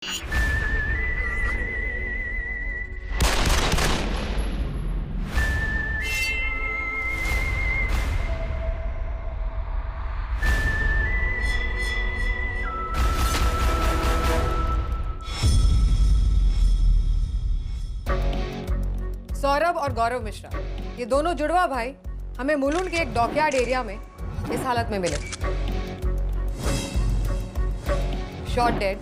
सौरभ और गौरव मिश्रा, ये दोनों जुड़वा भाई हमें मुलुंड के एक डॉकयार्ड एरिया में इस हालत में मिले। Shot dead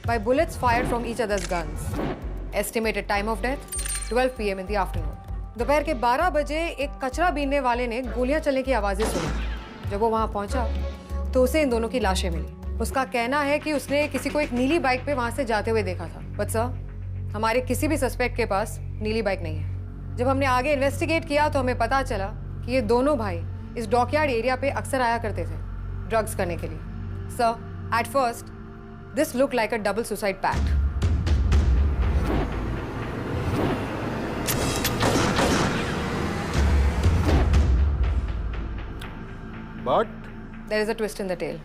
by bullets fired from each others guns. Estimated time of death 12 PM in the afternoon. दोपहर के 12 बजे एक कचरा बीनने वाले ने गोलियां चलने की आवाजें सुनी। जब वो वहां पहुंचा तो उसे इन दोनों की लाशें मिली। उसका कहना है कि उसने किसी को एक नीली बाइक पे वहां से जाते हुए देखा था। बट सर, हमारे किसी भी सस्पेक्ट के पास नीली बाइक नहीं है। जब हमने आगे इन्वेस्टिगेट किया तो हमें पता चला कि ये दोनों भाई इस डॉकयार्ड एरिया पे अक्सर आया करते थे ड्रग्स करने के लिए। Sir, at first this look like a double suicide pact. But There is a twist in the tale.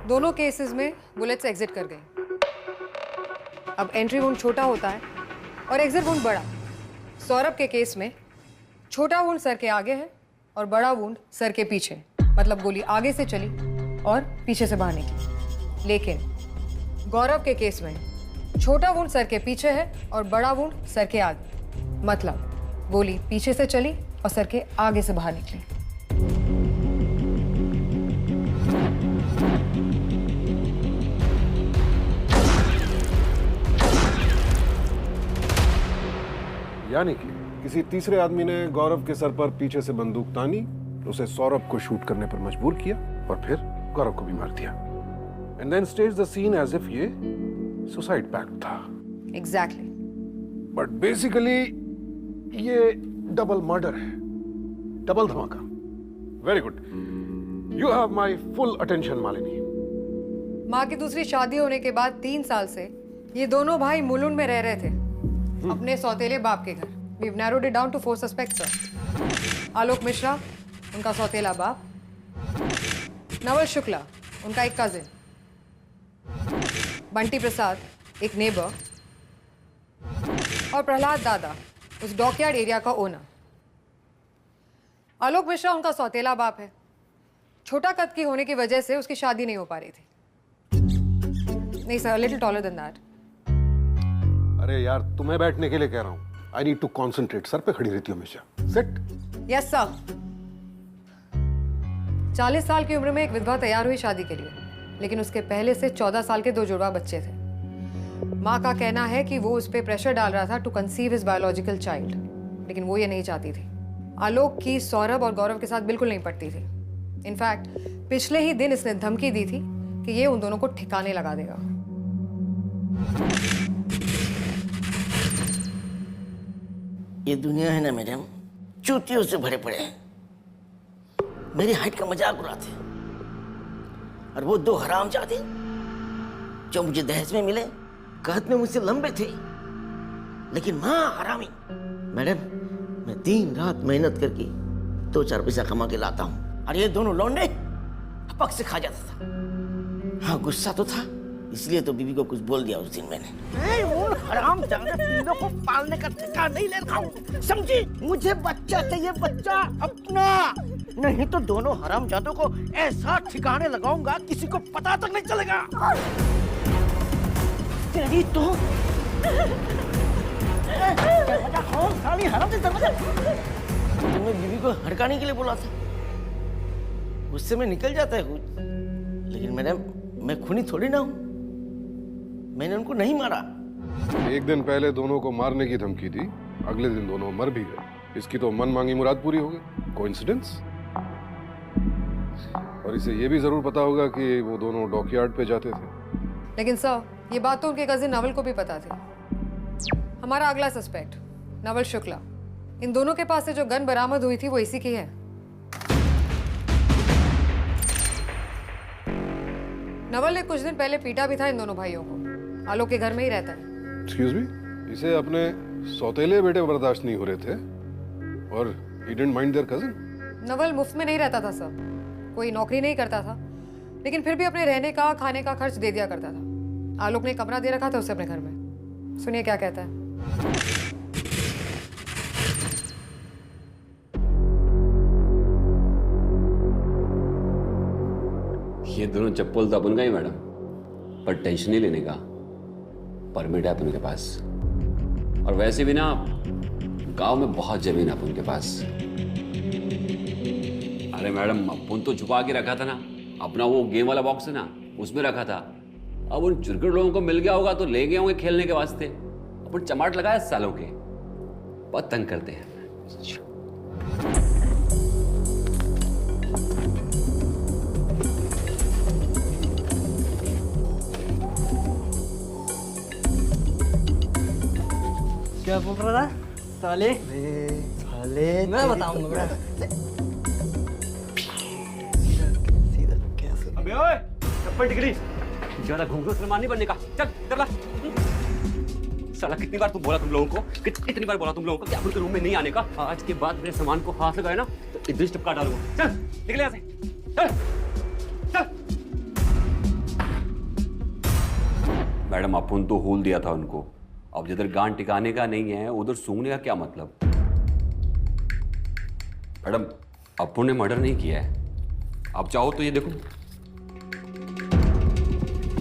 दोनों केसेस में बुलेट्स एग्जिट कर गए। अब एंट्री वुंड छोटा होता है और एग्जिट वुंड बड़ा। सौरभ के केस में छोटा वुंड सर के आगे है और बड़ा वुंड सर के पीछे, मतलब गोली आगे से चली और पीछे से बाहर निकली। लेकिन गौरव के केस में छोटा वुंड सर के पीछे है और बड़ा वुंड सर के आगे, मतलब गोली पीछे से चली और सर के आगे से बाहर निकली। यानी कि किसी तीसरे आदमी ने गौरव के सर पर पीछे से बंदूक तानी, उसे सौरभ को शूट करने पर मजबूर किया और फिर गौरव को भी मार दिया। And then stage the scene as if ये सुसाइड पैक्ट था। एग्जैक्टली। बट बेसिकली ये डबल मर्डर है, डबल धमाका। Very good, you have my full attention Malini. माँ की दूसरी शादी होने के बाद 3 साल से ये दोनों भाई मुलुंड में रह रहे थे अपने सौतेले बाप के घर। We've narrowed it down to 4 suspects, sir. आलोक मिश्रा, उनका सौतेला बाप। नवल शुक्ला, उनका एक कजिन। बंटी प्रसाद, एक नेबर। और प्रहलाद दादा, उस डॉकयार्ड एरिया का ओनर। आलोक मिश्रा उनका सौतेला बाप है। छोटा कद की होने की वजह से उसकी शादी नहीं हो पा रही थी। नहीं sir, little taller than that. अरे यार, तुम्हें बैठने के लिए कह रहा हूं। I need to concentrate. Sir पे खड़ी रहती हो हमेशा। सिट। Yes sir. 40 साल की उम्र में एक विधवा तैयार हुई शादी के लिए, लेकिन उसके पहले से 14 साल के 2 जुड़वा बच्चे थे। माँ का कहना है कि वो उस पर प्रेशर डाल रहा था to conceive his biological child, लेकिन वो ये नहीं चाहती थी। आलोक की सौरभ और गौरव के साथ बिल्कुल नहीं पटती थी। इनफैक्ट पिछले ही दिन इसने धमकी दी थी कि ये उन दोनों को ठिकाने लगा देगा। ये दुनिया है ना मैडम, चूतियों से भरे पड़े हैं। मेरी हाइट का मजाक उड़ाते और वो 2 हरामजादे जो मुझे दहेज में मिले, कद में मुझसे लंबे थे, लेकिन माँ हरामी। मैडम, मैं दिन रात मेहनत करके 2-4 पैसा कमा के लाता हूँ और ये दोनों लौंडे हपक से खा जाता था। हाँ, गुस्सा तो था, इसलिए तो बीवी को कुछ बोल दिया उस दिन मैंने। मैं वो हरामजादे तीनों को पालने का ठेका नहीं ले रहा हूँ, समझी? मुझे बच्चा चाहिए, बच्चा अपना। नहीं तो दोनों हरामजादों को ऐसा ठिकाने लगाऊंगा किसी को पता तक नहीं चलेगा। तेरी तो दरवाजा खोल, साली हरामजादे, दरवाजा। तुम्हें बीवी को हड़काने के लिए बोला था, उससे मैं निकल जाता है कुछ। लेकिन मैडम, मैं खूनी थोड़ी ना हूँ, मैंने उनको नहीं मारा। एक दिन पहले दोनों को मारने की धमकी दी, अगले दिन दोनों मर भी गए। इसकी तो मन मांगी मुराद पूरी हो गई। कोइंसिडेंस? और इसे ये भी जरूर पता होगा कि वो दोनों डॉकयार्ड पे जाते थे। लेकिन सर, ये बात तो उनके कजिन नवल को भी पता थी। हमारा अगला सस्पेक्ट नवल शुक्ला, इन दोनों के पास से जो गन बरामद हुई थी वो इसी की है। नवल ने कुछ दिन पहले पीटा भी था इन दोनों भाइयों को। आलोक के घर में ही रहता है। एक्सक्यूज मी, इसे अपने सौतेले बेटे बर्दाश्त नहीं हो रहे थे और he didn't mind their cousin? Naval मुफ्त में नहीं रहता था सर, कोई नौकरी नहीं करता था, लेकिन फिर भी अपने रहने का खाने का खर्च दे दिया करता था। आलोक ने कमरा दे रखा था उसे अपने घर में। सुनिए क्या कहता है। ये दोनों चप्पल तो अपन का ही मैडम, पर टेंशन नहीं लेने का, परमिट है अपन के पास। और वैसे भी ना गांव में बहुत जमीन है अपन के पास। अरे मैडम, अपन तो छुपा के रखा था ना, अपना वो गेम वाला बॉक्स है ना, उसमें रखा था। अब उन चुरकट लोगों को मिल गया होगा तो ले गए होंगे खेलने के वास्ते। अपन चमाट लगाए सालों के, बहुत तंग करते हैं। क्या बोल रहा था साले? साले मैं बताऊंगा। अबे ओए, चप्पल टिकरी, ज्यादा घुंघरू सलमान नहीं बनने का। चल चल ला। साला कितनी बार तू बोला तुम लोगों को, कितनी बार बोला तुम लोगों को कि अपन के रूम में नहीं आने का। आज के बाद मेरे सामान को हाथ लगाया ना तो इधर टपका डालूंगा। चल निकले यहाँ से, चल चल। मैडम, अपन तो होल दिया था उनको, अब जिधर गांड टिकाने का नहीं है उधर सूंघने का क्या मतलब। मैडम, अपन ने मर्डर नहीं किया है। आप चाहो तो ये देखो,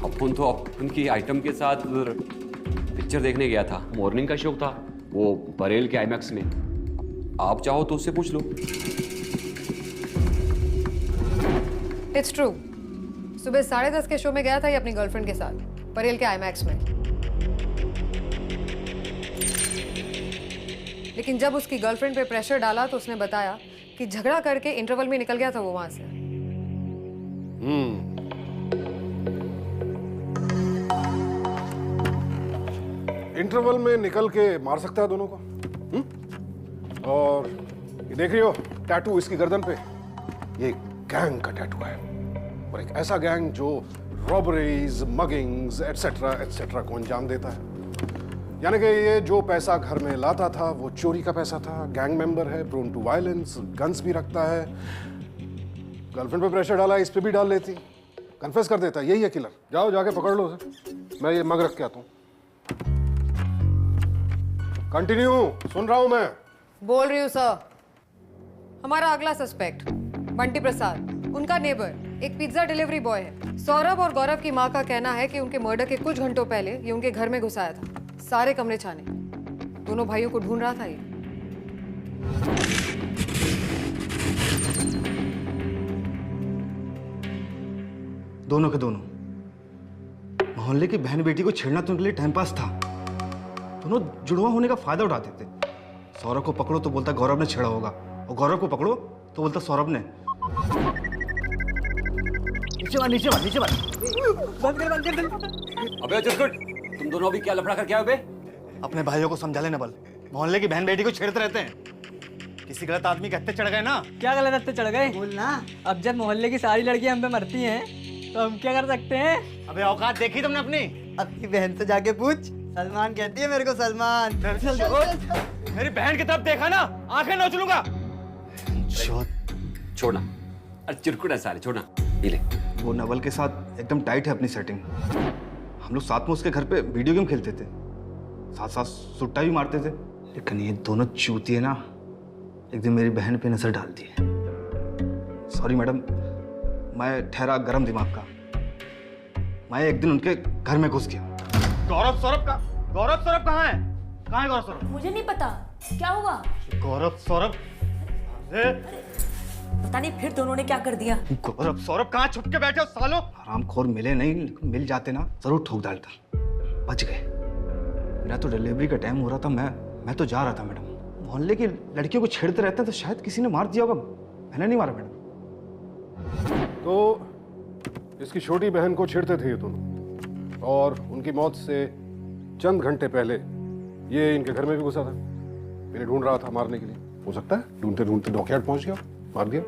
अपन तो अपन की आइटम के साथ पिक्चर देखने गया था। मॉर्निंग का शो था वो बरेल के आईमैक्स में। आप चाहो तो उससे पूछ लो। इट्स ट्रू, सुबह 10:30 के शो में गया था ये अपनी गर्लफ्रेंड के साथ परेल के आईमैक्स में। लेकिन जब उसकी गर्लफ्रेंड पे प्रेशर डाला तो उसने बताया कि झगड़ा करके इंटरवल में निकल गया था वो वहां से। इंटरवल में निकल के मार सकता है दोनों को। और ये देख रही हो टैटू इसकी गर्दन पे, ये गैंग का टैटू है, और एक ऐसा गैंग जो रॉबरीज, मगिंग्स एटसेट्रा को अंजाम देता है। यानी कि ये जो पैसा घर में लाता था वो चोरी का पैसा था। गैंग मेंबर है, प्रोन टू वायलेंस, गन्स भी रखता है। गर्लफ्रेंड पे प्रेशर डाला, इस पे भी डाल लेती, कन्फेस कर देता। यही है किलर। जाओ जाके पकड़ लो उसे, मैं ये मग रख के आता हूँ। कंटिन्यू, सुन रहा हूं मैं। बोल रही हूँ सर। हमारा अगला सस्पेक्ट बंटी प्रसाद, उनका नेबर, एक पिज्जा डिलीवरी बॉय है। सौरभ और गौरव की मां का कहना है कि उनके मर्डर के कुछ घंटों पहले ये उनके घर में घुस आया था। सारे कमरे छाने, दोनों भाइयों को ढूंढ रहा था ये। दोनों के दोनों मोहल्ले की बहन बेटी को छेड़ना तो उनके लिए टाइम पास था। दोनों जुड़वा होने का फायदा उठाते थे। सौरभ को पकड़ो तो बोलता गौरव ने छेड़ा होगा, और गौरव को पकड़ो तो बोलता सौरभ ने। नीचे मार। बंद कर। अबे चिरकुट, तुम दोनों अभी क्या लफड़ा करके आए हो बे? अपने भाइयों को समझा ले नवल, मोहल्ले की बहन बेटी को छेड़ते रहते हैं। किसी गलत आदमी के हत्थे चढ़ गए ना। क्या गलत हत्थे चढ़ गए? बोलना। अब जब मोहल्ले की सारी लड़कियां हम पे मरती हैं तो हम क्या कर सकते हैं? अबे औकात देखी तुमने अपनी? अपनी बहन से जाके पूछ। सलमान कहती है मेरे को सलमान। मेरी बहन की तरफ देखा ना, आंखें नोच लूंगा। छोड़ना, अरे चिरकुट है साले, छोड़ना। ये ले। वो नवल के साथ एकदम टाइट है अपनी सेटिंग। हम लोग साथ में उसके घर पे वीडियो गेम खेलते थे, साथ साथ सुट्टा भी मारते थे। लेकिन ये दोनों चूतिए ना एक दिन मेरी बहन पे नजर डाल दी। सॉरी मैडम, मैं ठहरा गरम दिमाग का। मैं एक दिन उनके घर में घुस गया। गौरव सौरभ कहाँ है? कहाँ है गौरव सौरभ? मुझे नहीं पता क्या हुआ। गौरव सौरभ पता नहीं फिर दोनों ने क्या कर दिया। गौरव सौरभ कहाँ छुप के बैठे हो सालों? हरामखोर मिले नहीं, लेकिन मिल जाते ना जरूर ठोक डालता। बच गए। मेरा तो डिलीवरी का टाइम हो रहा था, मैं तो जा रहा था मैडम। मोहल्ले की लड़कियों को छेड़ते रहते हैं तो शायद किसी ने मार दिया होगा। मैंने नहीं मारा मैडम। तो इसकी छोटी बहन को छेड़ते थे ये दोनों, और उनकी मौत से चंद घंटे पहले ये इनके घर में भी घुसा था। मैंने ढूंढ रहा था मारने के लिए, हो सकता है ढूंढते ढूंढते डॉकयार्ड पहुंच गया, मार दिया।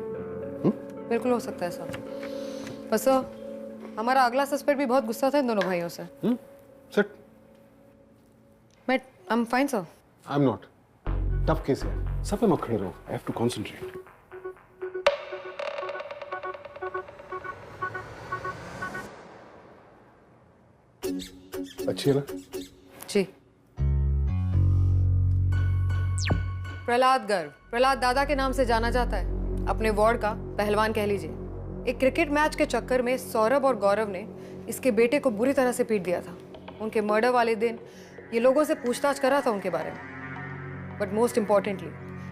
बिल्कुल हो सकता है सर। बस सर, हमारा अगला सस्पेक्ट भी बहुत गुस्सा था इन दोनों भाइयों से। सिट। मैं I am fine sir. I am not. Tough case है, सब पे मत खड़े रहो, आई हैव टू कंसंट्रेट। अच्छी है ना? जी। प्रहलाद गर्ग, प्रहलाद दादा के नाम से जाना जाता है। अपने वार्ड का पहलवान कह लीजिए। एक क्रिकेट मैच के चक्कर में सौरभ और गौरव ने इसके बेटे को बुरी तरह से पीट दिया था। उनके मर्डर वाले दिन ये लोगों से पूछताछ कर रहा था उनके बारे में। बट मोस्ट इंपॉर्टेंटली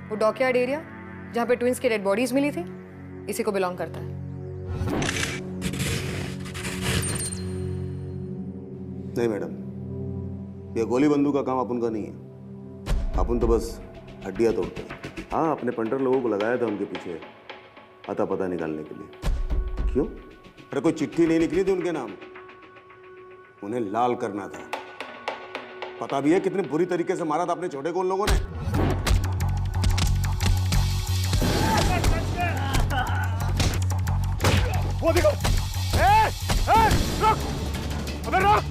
वो डॉकयार्ड एरिया जहाँ पे ट्विंस की डेड बॉडीज मिली थी, इसी को बिलोंग करता है। नहीं मैडम, ये गोली बंदूक का काम अपन का नहीं है। अपन तो बस हड्डियां तोड़ते हैं। हाँ, अपने पंटर लोगों को लगाया था उनके पीछे अता पता निकालने के लिए। क्यों? अरे कोई चिट्ठी नहीं निकली थी उनके नाम, उन्हें लाल करना था। पता भी है कितने बुरी तरीके से मारा था अपने छोटे को उन लोगों ने। वो देखो, रुक, अबे रुक,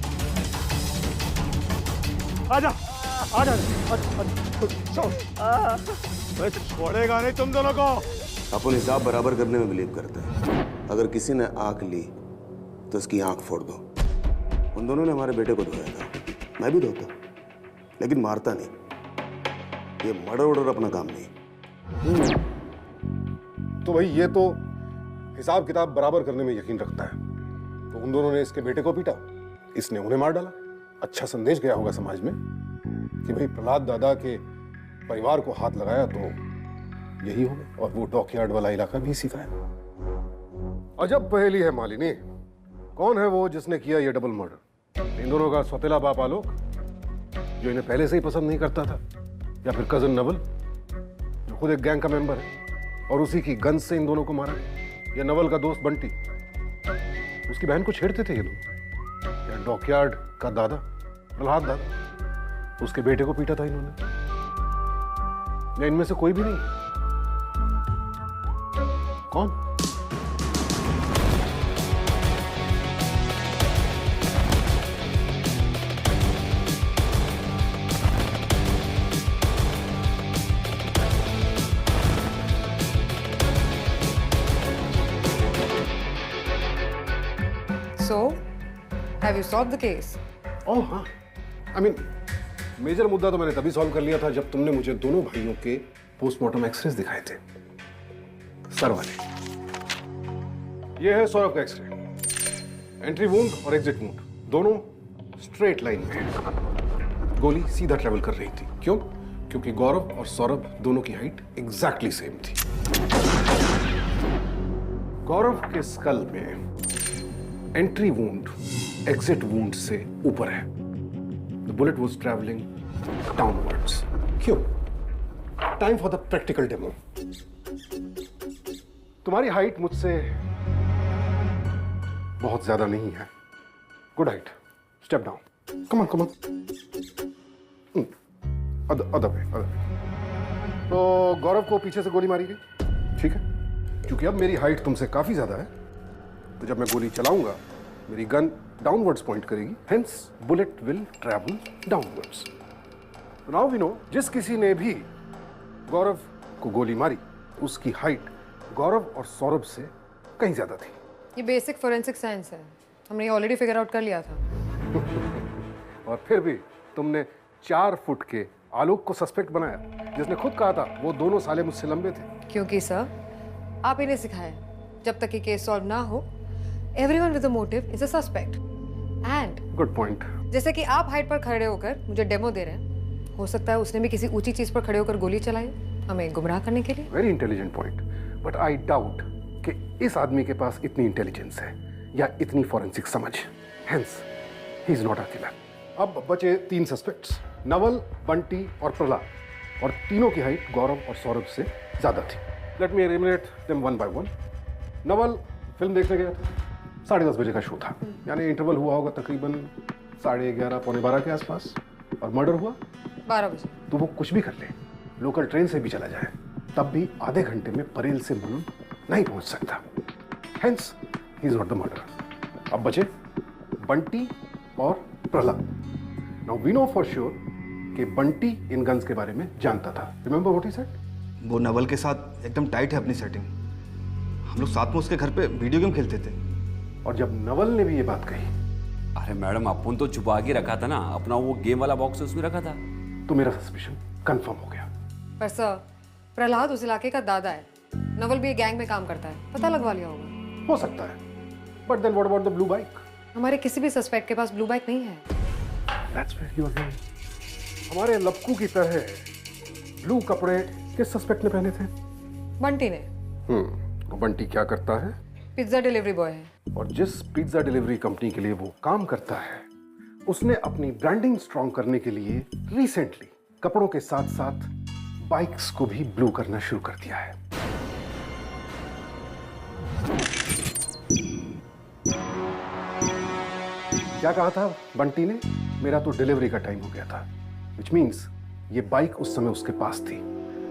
आजा, आजा, मैं छोड़ेगा नहीं तुम दोनों को। अपन हिसाब बराबर करने में बिलीव करते हैं। अगर किसी ने आंख ली तो उसकी आंख फोड़ दो। उन दोनों ने हमारे बेटे को धोया था, मैं भी धोता, लेकिन मारता नहीं। ये मर्डर ऑर्डर अपना काम नहीं। तो भाई ये तो हिसाब किताब बराबर करने में यकीन रखता है। तो उन दोनों ने इसके बेटे को पीटा, इसने उन्हें मार डाला। अच्छा संदेश गया होगा समाज में कि भाई प्रहलाद दादा के परिवार को हाथ लगाया तो यही होगा, और वो डॉकयार्ड वाला इलाका भी इसी का है। अजब पहेली है मालिनी, कौन है वो जिसने किया ये डबल मर्डर? इन दोनों का सौतेला बाप आलोक, जो इन्हें पहले से ही पसंद नहीं करता था, या फिर कजन नवल, जो खुद एक गैंग का मेंबर है और उसी की गन से इन दोनों को मारा, या नवल का दोस्त बंटी, उसकी बहन को छेड़ते थे ये लोग, या डॉकयार्ड का दादा प्रहलाद दादा, उसके बेटे को पीटा था इन्होंने, या इनमें से कोई भी नहीं? कौन? So, have you solved the case? ओह हाँ, आई मीन मेजर मुद्दा तो मैंने तभी सॉल्व कर लिया था जब तुमने मुझे दोनों भाइयों के पोस्टमार्टम एक्सरेज दिखाए थे, सर वाले। ये है सौरभ का एक्सरे, एंट्री वुंड और एग्जिट वुंड दोनों स्ट्रेट लाइन में है। गोली सीधा ट्रेवल कर रही थी। क्यों? क्योंकि गौरव और सौरभ दोनों की हाइट एग्जैक्टली सेम थी। गौरव के स्कल में एंट्री वुंड एग्जिट वुंड से ऊपर है। The bullet was travelling downwards. क्यों? Time for the practical demo. तुम्हारी हाइट मुझसे बहुत ज्यादा नहीं है। Good height, step down, come on come on, other way. तो गौरव को पीछे से गोली मारी गई, ठीक है? क्योंकि अब मेरी हाइट तुमसे काफी ज्यादा है, तो जब मैं गोली चलाऊंगा मेरी गन डाउनवर्ड्स पॉइंट करेगी, hence bullet will travel downwards. Now we know, जिस किसी ने भी गौरव को गोली मारी उसकी हाइट गौरव और सौरभ से कहीं ज्यादा थी। ये बेसिक फोरेंसिक साइंस है, हमने ऑलरेडी फिगर आउट कर लिया था। और फिर भी तुमने 4 फुट के आलोक को सस्पेक्ट बनाया, जिसने खुद कहा था वो दोनों साले मुझसे लंबे थे। क्योंकि सर, आप इन्हें सिखाएं, जब तक ये केस सॉल्व ना हो, everyone with a motive is a suspect. And good point. जैसे कि आप हाइट पर खड़े होकर मुझे डेमो दे रहे हैं, हो सकता है उसने भी किसी ऊंची चीज पर खड़े होकर गोली चलाई हमें गुमराह करने के लिए। Very intelligent point, but I doubt कि इस आदमी के पास इतनी इंटेलिजेंस है या इतनी फॉरेंसिक समझ, hence he is not a killer. अब बचे 3 सस्पेक्ट्स, नवल, बंटी और प्रहलाद, और तीनों की हाइट गौरव और सौरभ से ज्यादा थी। Let me eliminate them one by one. Naval film देखने गया था, 10:30 बजे का शो था, यानी इंटरवल हुआ होगा तकरीबन 11:30 पौने 12 के आसपास, और मर्डर हुआ 12 बजे। तो वो कुछ भी कर ले, लोकल ट्रेन से भी चला जाए तब भी आधे घंटे में परेल से मुलुंड नहीं पहुंच सकता। Hence he is not the murder. अब बचे बंटी और Prahlad. Now we know for sure कि बंटी इन गन्स के बारे में जानता था। Remember what he said? वो नवल के साथ एकदम टाइट है अपनी सेटिंग। हम लोग साथ में उसके घर पे वीडियो गेम खेलते थे। और जब नवल ने भी ये बात कही अरे मैडम, अपन तो छुपा के रखा था ना, अपना वो गेम वाला बॉक्स उसमें रखा था। तो मेरा सस्पिशन कंफर्म हो गया। पर सर, प्रहलाद उस इलाके का दादा है, नवल भी एक गैंग में काम करता है, पता लगवा लिया होगा। हो सकता है, but then what about the blue bike? हमारे किसी भी सस्पेक्ट के पास ब्लू बाइक नहीं है। That's where you are going. हमारे लपकू की तरह ब्लू कपड़े किस सस्पेक्ट ने पहने थे? बंटी ने। वो बंटी क्या करता है? पिज्जा डिलीवरी बॉय है। और जिस पिज्जा डिलीवरी कंपनी के लिए वो काम करता है, उसने अपनी ब्रांडिंग स्ट्रॉन्ग करने के लिए रिसेंटली कपड़ों के साथ साथ बाइक्स को भी ब्लू करना शुरू कर दिया है। क्या कहा था बंटी ने? मेरा तो डिलीवरी का टाइम हो गया था, विच मीन्स ये बाइक उस समय उसके पास थी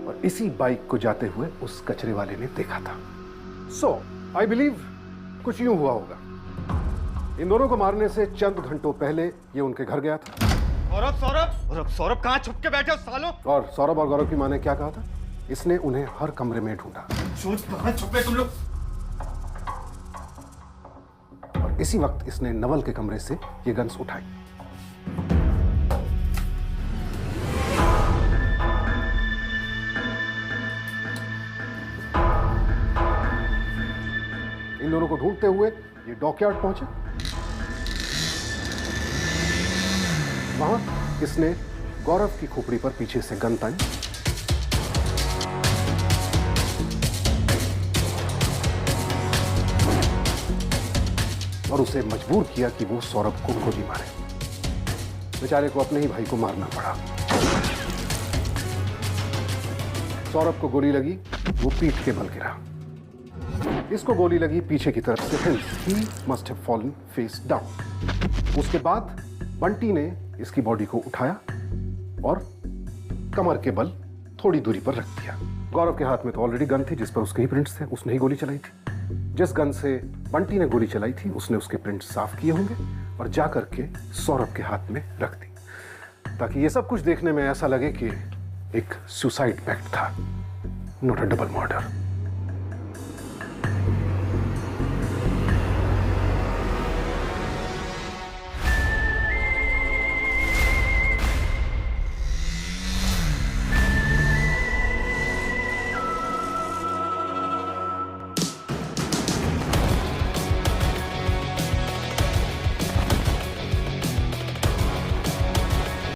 और इसी बाइक को जाते हुए उस कचरे वाले ने देखा था। सो आई बिलीव कुछ यूं हुआ होगा। इन दोनों को मारने से चंद घंटों पहले ये उनके घर गया था। सौरभ कहाँ छुप के बैठे हो सालों? और सौरभ और गौरव की माँ ने क्या कहा था? इसने उन्हें हर कमरे में ढूंढा। कहाँ छुपे तुम लोग? और इसी वक्त इसने नवल के कमरे से ये गन्स उठाई। इन दोनों को ढूंढते हुए ये डॉकयार्ड पहुंचे। वहां इसने गौरव की खोपड़ी पर पीछे से गन तानी और उसे मजबूर किया कि वो सौरभ को गोली मारे। बेचारे को अपने ही भाई को मारना पड़ा। सौरभ को गोली लगी, वो पीठ के बल गिरा। इसको गोली लगी पीछे की तरफ से, hence he must have fallen face down। उसके बाद बंटी ने इसकी बॉडी को उठाया और कमर के बल थोड़ी दूरी पर रख दिया। गौरव के हाथ में तो ऑलरेडी गन थी जिस पर उसके ही प्रिंट्स थे, उसने ही गोली चलाई थी। जिस गन से बंटी ने गोली चलाई थी उसने उसके प्रिंट्स साफ किए होंगे और जाकर के सौरभ के हाथ में रख दी, ताकि ये सब कुछ देखने में ऐसा लगे कि एक सुसाइड पैक्ट था, नॉट अ डबल मर्डर।